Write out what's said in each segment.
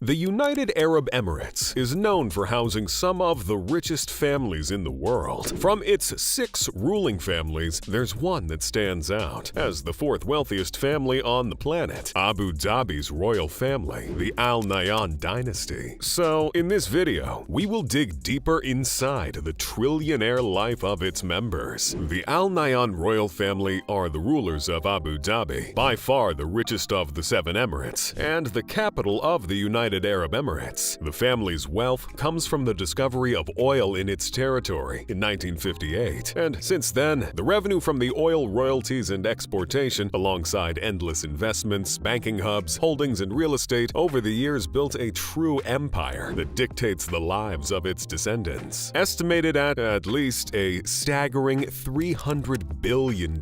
The United Arab Emirates is known for housing some of the richest families in the world. From its 6 ruling families, there's one that stands out as the 4th wealthiest family on the planet, Abu Dhabi's royal family, the Al Nahyan dynasty. So, in this video, we will dig deeper inside the trillionaire life of its members. The Al Nahyan royal family are the rulers of Abu Dhabi, by far the richest of the 7 emirates, and the capital of the United Arab Emirates. The family's wealth comes from the discovery of oil in its territory in 1958, and since then, the revenue from the oil royalties and exportation, alongside endless investments, banking hubs, holdings, and real estate, over the years built a true empire that dictates the lives of its descendants. Estimated at least a staggering $300 billion.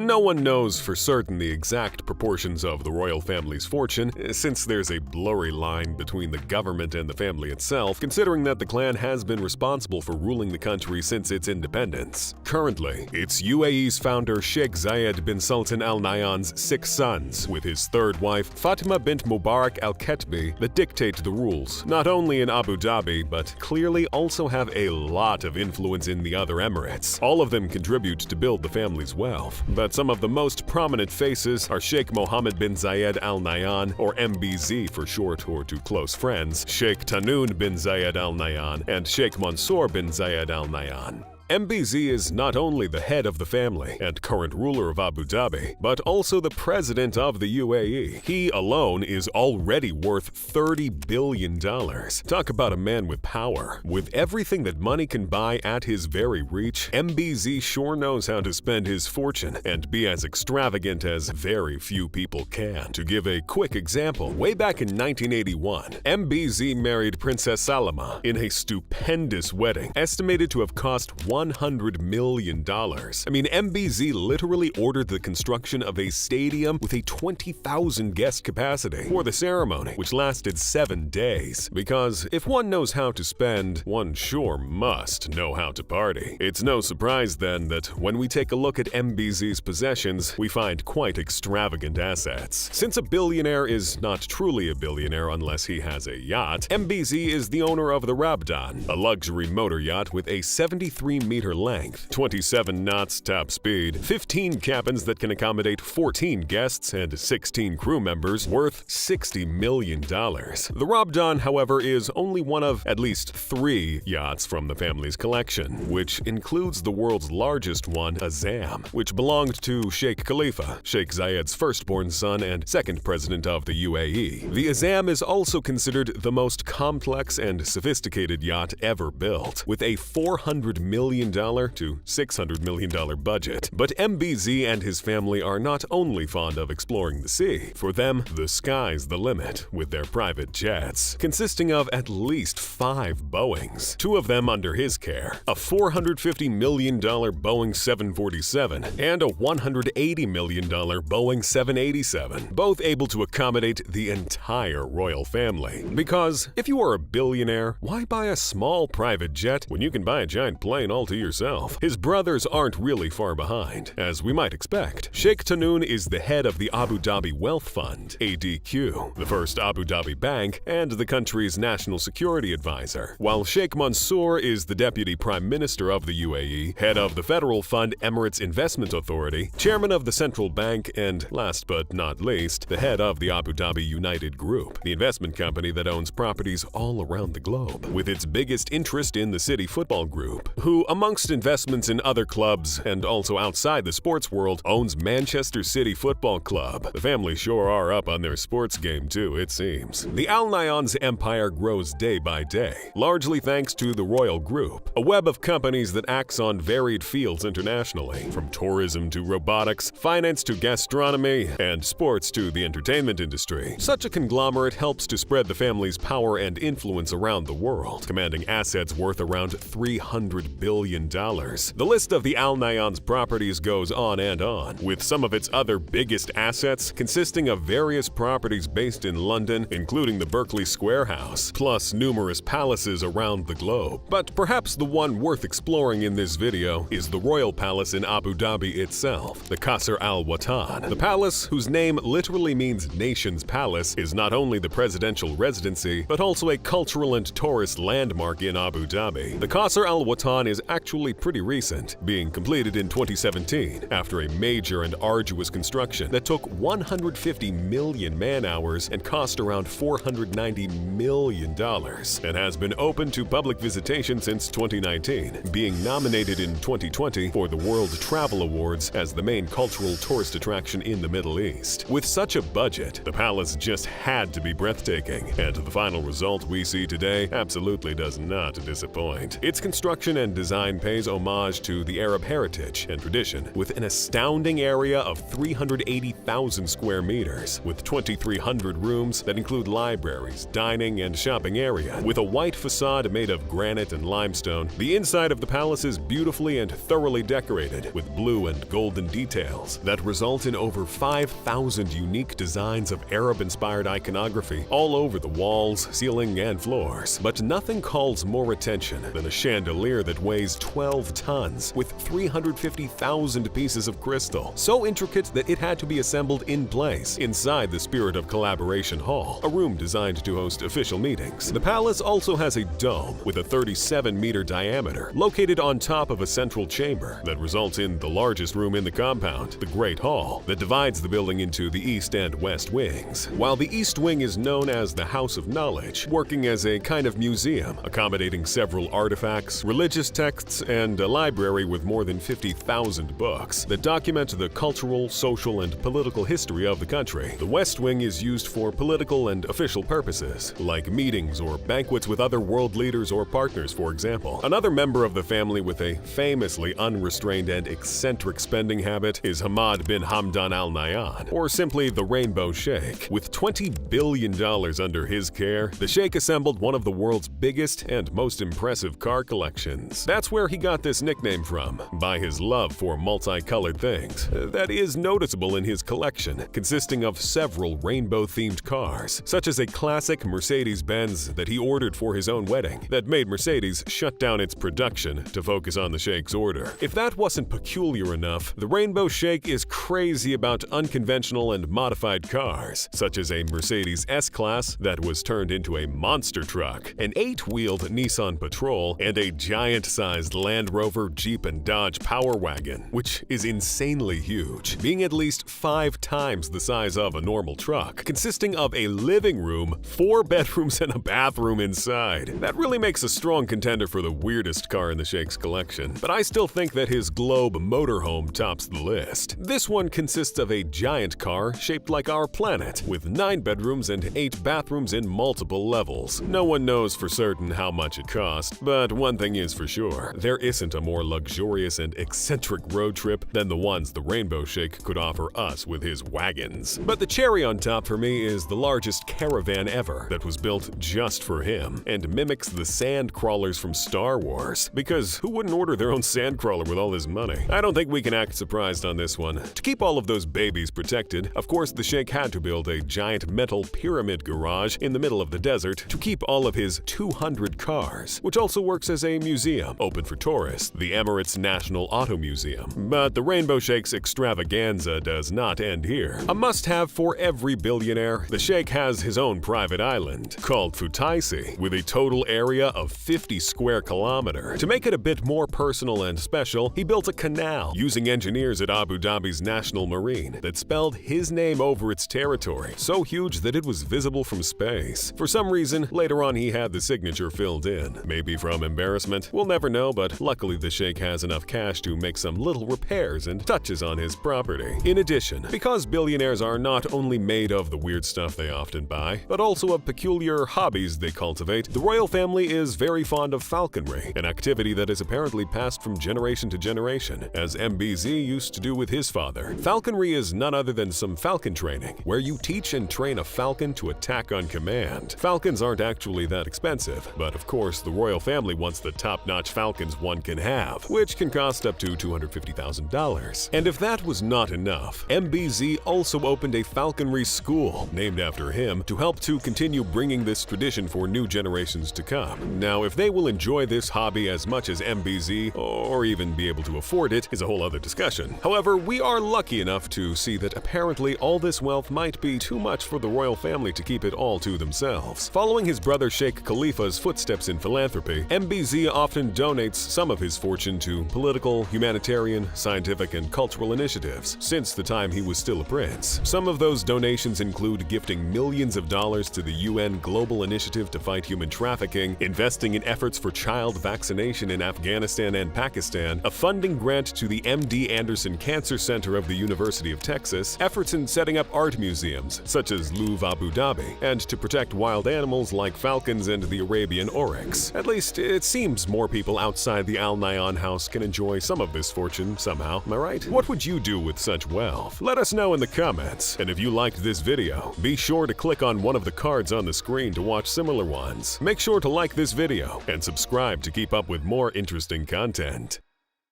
No one knows for certain the exact proportions of the royal family's fortune, since there's a blurry line between the government and the family itself, considering that the clan has been responsible for ruling the country since its independence. Currently, it's UAE's founder Sheikh Zayed bin Sultan Al Nahyan's 6 sons, with his 3rd wife Fatima bint Mubarak Al Ketbi, that dictate the rules, not only in Abu Dhabi, but clearly also have a lot of influence in the other emirates. All of them contribute to build the family's wealth, but some of the most prominent faces are Sheikh Mohamed bin Zayed Al Nahyan, or MBZ for short, or to close friends, Sheikh Tahnoon bin Zayed Al Nahyan, and Sheikh Mansour bin Zayed Al Nahyan. MBZ is not only the head of the family and current ruler of Abu Dhabi, but also the president of the UAE. He alone is already worth $30 billion. Talk about a man with power. With everything that money can buy at his very reach, MBZ sure knows how to spend his fortune and be as extravagant as very few people can. To give a quick example, way back in 1981, MBZ married Princess Salama in a stupendous wedding, estimated to have cost $100 million. I mean, MBZ literally ordered the construction of a stadium with a 20,000 guest capacity for the ceremony, which lasted 7 days. Because if one knows how to spend, one sure must know how to party. It's no surprise then that when we take a look at MBZ's possessions, we find quite extravagant assets. Since a billionaire is not truly a billionaire unless he has a yacht, MBZ is the owner of the Rabdan, a luxury motor yacht with a 73-meter length, 27 knots top speed, 15 cabins that can accommodate 14 guests and 16 crew members, worth $60 million. The Rabdan, however, is only one of at least 3 yachts from the family's collection, which includes the world's largest one, Azam, which belonged to Sheikh Khalifa, Sheikh Zayed's firstborn son and 2nd president of the UAE. The Azam is also considered the most complex and sophisticated yacht ever built, with a $400 million to $600 million budget. But MBZ and his family are not only fond of exploring the sea. For them, the sky's the limit, with their private jets, consisting of at least 5 Boeings, 2 of them under his care, a $450 million Boeing 747 and a $180 million Boeing 787, both able to accommodate the entire royal family. Because if you are a billionaire, why buy a small private jet when you can buy a giant plane all to yourself? His brothers aren't really far behind, as we might expect. Sheikh Tahnoon is the head of the Abu Dhabi Wealth Fund, ADQ, the first Abu Dhabi bank, and the country's national security advisor, while Sheikh Mansour is the deputy prime minister of the UAE, head of the federal fund Emirates Investment Authority, chairman of the central bank, and last but not least, the head of the Abu Dhabi United Group, the investment company that owns properties all around the globe, with its biggest interest in the City Football Group, who, amongst investments in other clubs and also outside the sports world, owns Manchester City Football Club. The family sure are up on their sports game too, it seems. The Al Nahyan's empire grows day by day, largely thanks to the Royal Group, a web of companies that acts on varied fields internationally, from tourism to robotics, finance to gastronomy, and sports to the entertainment industry. Such a conglomerate helps to spread the family's power and influence around the world, commanding assets worth around $300 billion. billion. The list of the Al Nahyan's properties goes on and on, with some of its other biggest assets consisting of various properties based in London, including the Berkeley Square House, plus numerous palaces around the globe. But perhaps the one worth exploring in this video is the royal palace in Abu Dhabi itself, the Qasr Al Watan. The palace, whose name literally means nation's palace, is not only the presidential residency, but also a cultural and tourist landmark in Abu Dhabi. The Qasr Al Watan is actually pretty recent, being completed in 2017 after a major and arduous construction that took 150 million man-hours and cost around $490 million, and has been open to public visitation since 2019, being nominated in 2020 for the World Travel Awards as the main cultural tourist attraction in the Middle East. With such a budget, the palace just had to be breathtaking, and the final result we see today absolutely does not disappoint. Its construction and design pays homage to the Arab heritage and tradition, with an astounding area of 380,000 square meters, with 2,300 rooms that include libraries, dining, and shopping area. With a white facade made of granite and limestone, the inside of the palace is beautifully and thoroughly decorated with blue and golden details that result in over 5,000 unique designs of Arab-inspired iconography all over the walls, ceiling, and floors. But nothing calls more attention than a chandelier that weighs 12 tons with 350,000 pieces of crystal, so intricate that it had to be assembled in place inside the Spirit of Collaboration Hall, a room designed to host official meetings. The palace also has a dome with a 37-meter diameter located on top of a central chamber that results in the largest room in the compound, the Great Hall, that divides the building into the east and west wings. While the east wing is known as the House of Knowledge, working as a kind of museum, accommodating several artifacts, religious texts, and a library with more than 50,000 books that document the cultural, social, and political history of the country. The West Wing is used for political and official purposes, like meetings or banquets with other world leaders or partners, for example. Another member of the family with a famously unrestrained and eccentric spending habit is Hamad bin Hamdan Al Nahyan, or simply the Rainbow Sheikh. With $20 billion under his care, the Sheikh assembled one of the world's biggest and most impressive car collections. That's where he got this nickname from, by his love for multicolored things. That is noticeable in his collection, consisting of several rainbow-themed cars, such as a classic Mercedes-Benz that he ordered for his own wedding that made Mercedes shut down its production to focus on the Sheikh's order. If that wasn't peculiar enough, the Rainbow Sheikh is crazy about unconventional and modified cars, such as a Mercedes S-Class that was turned into a monster truck, an 8-wheeled Nissan Patrol, and a giant-sized Land Rover, Jeep, and Dodge Power Wagon, which is insanely huge, being at least 5 times the size of a normal truck, consisting of a living room, 4 bedrooms, and a bathroom inside. That really makes a strong contender for the weirdest car in the Sheikh's collection, but I still think that his Globe motorhome tops the list. This one consists of a giant car shaped like our planet, with 9 bedrooms and 8 bathrooms in multiple levels. No one knows for certain how much it cost, but one thing is for sure, there isn't a more luxurious and eccentric road trip than the ones the Rainbow Sheikh could offer us with his wagons. But the cherry on top for me is the largest caravan ever that was built just for him, and mimics the sand crawlers from Star Wars, because who wouldn't order their own sand crawler with all his money? I don't think we can act surprised on this one. To keep all of those babies protected, of course the Sheikh had to build a giant metal pyramid garage in the middle of the desert to keep all of his 200 cars, which also works as a museum open for tourists, the Emirates National Auto Museum. But the Rainbow Sheikh's extravaganza does not end here. A must-have for every billionaire, the Sheikh has his own private island, called Futaisi, with a total area of 50 square kilometers. To make it a bit more personal and special, he built a canal using engineers at Abu Dhabi's National Marine that spelled his name over its territory, so huge that it was visible from space. For some reason, later on he had the signature filled in. Maybe from embarrassment, we'll never know, but luckily the Sheikh has enough cash to make some little repairs and touches on his property. In addition, because billionaires are not only made of the weird stuff they often buy, but also of peculiar hobbies they cultivate, the royal family is very fond of falconry, an activity that is apparently passed from generation to generation, as MBZ used to do with his father. Falconry is none other than some falcon training, where you teach and train a falcon to attack on command. Falcons aren't actually that expensive, but of course the royal family wants the top-notch falcon falcons one can have, which can cost up to $250,000. And if that was not enough, MBZ also opened a falconry school named after him to help to continue bringing this tradition for new generations to come. Now, if they will enjoy this hobby as much as MBZ, or even be able to afford it, is a whole other discussion. However, we are lucky enough to see that apparently all this wealth might be too much for the royal family to keep it all to themselves. Following his brother Sheikh Khalifa's footsteps in philanthropy, MBZ often donates some of his fortune to political, humanitarian, scientific, and cultural initiatives since the time he was still a prince. Some of those donations include gifting millions of dollars to the UN Global Initiative to fight human trafficking, investing in efforts for child vaccination in Afghanistan and Pakistan, a funding grant to the MD Anderson Cancer Center of the University of Texas, efforts in setting up art museums, such as Louvre Abu Dhabi, and to protect wild animals like falcons and the Arabian oryx. At least, it seems more people outside the Al Nahyan house can enjoy some of this fortune somehow, am I right? What would you do with such wealth? Let us know in the comments. And if you liked this video, be sure to click on one of the cards on the screen to watch similar ones. Make sure to like this video and subscribe to keep up with more interesting content.